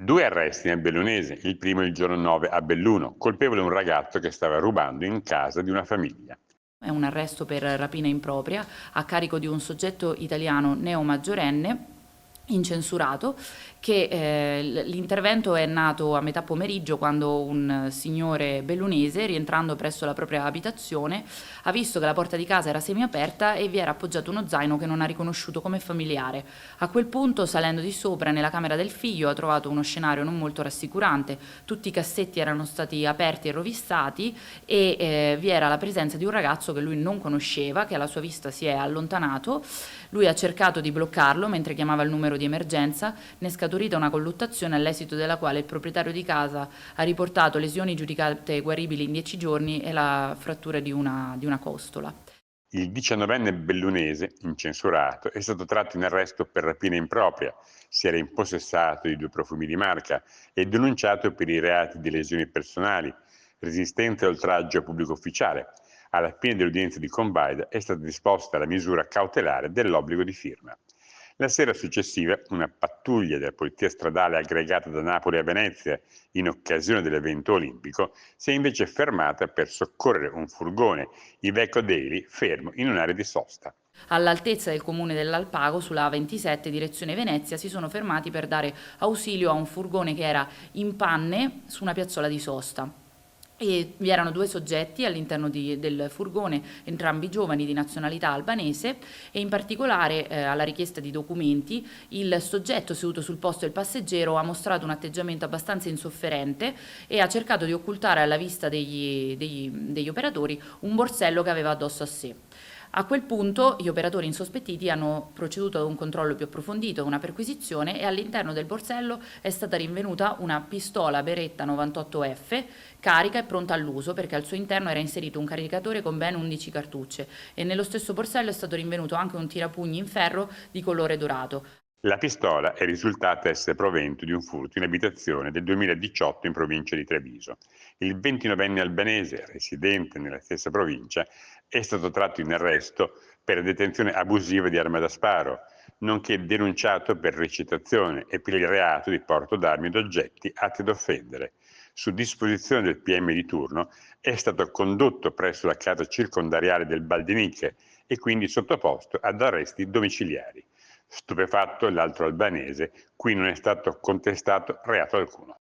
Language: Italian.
Due arresti nel Bellunese, il primo il giorno 9 a Belluno, colpevole un ragazzo che stava rubando in casa di una famiglia. È un arresto per rapina impropria a carico di un soggetto italiano neomaggiorenne incensurato che l'intervento è nato a metà pomeriggio quando un signore bellunese, rientrando presso la propria abitazione, ha visto che la porta di casa era semiaperta e vi era appoggiato uno zaino che non ha riconosciuto come familiare. A quel punto, salendo di sopra nella camera del figlio, ha trovato uno scenario non molto rassicurante. Tutti i cassetti erano stati aperti e rovistati e vi era la presenza di un ragazzo che lui non conosceva, che alla sua vista si è allontanato. Lui ha cercato di bloccarlo mentre chiamava il numero di emergenza, ne è scaturita una colluttazione all'esito della quale il proprietario di casa ha riportato lesioni giudicate guaribili in 10 giorni e la frattura di una costola. Il 19enne bellunese, incensurato, è stato tratto in arresto per rapina impropria, si era impossessato di 2 profumi di marca e denunciato per i reati di lesioni personali, resistenza e oltraggio a pubblico ufficiale. Alla fine dell'udienza di Combaida è stata disposta la misura cautelare dell'obbligo di firma. La sera successiva una pattuglia della polizia stradale aggregata da Napoli a Venezia in occasione dell'evento olimpico si è invece fermata per soccorrere un furgone Iveco Daily fermo in un'area di sosta. All'altezza del comune dell'Alpago, sulla A27 direzione Venezia, si sono fermati per dare ausilio a un furgone che era in panne su una piazzola di sosta. E vi erano due soggetti all'interno del furgone, entrambi giovani di nazionalità albanese, e in particolare alla richiesta di documenti il soggetto seduto sul posto del passeggero ha mostrato un atteggiamento abbastanza insofferente e ha cercato di occultare alla vista degli operatori un borsello che aveva addosso a sé. A quel punto gli operatori insospettiti hanno proceduto ad un controllo più approfondito, una perquisizione, e all'interno del borsello è stata rinvenuta una pistola Beretta 98F carica e pronta all'uso, perché al suo interno era inserito un caricatore con ben 11 cartucce, e nello stesso borsello è stato rinvenuto anche un tirapugni in ferro di colore dorato. La pistola è risultata essere provento di un furto in abitazione del 2018 in provincia di Treviso. Il 29enne albanese, residente nella stessa provincia, è stato tratto in arresto per detenzione abusiva di arma da sparo, nonché denunciato per recitazione e per il reato di porto d'armi ed oggetti atti ad offendere. Su disposizione del PM di turno è stato condotto presso la casa circondariale del Baldiniche e quindi sottoposto ad arresti domiciliari. Stupefatto l'altro albanese, qui non è stato contestato reato alcuno.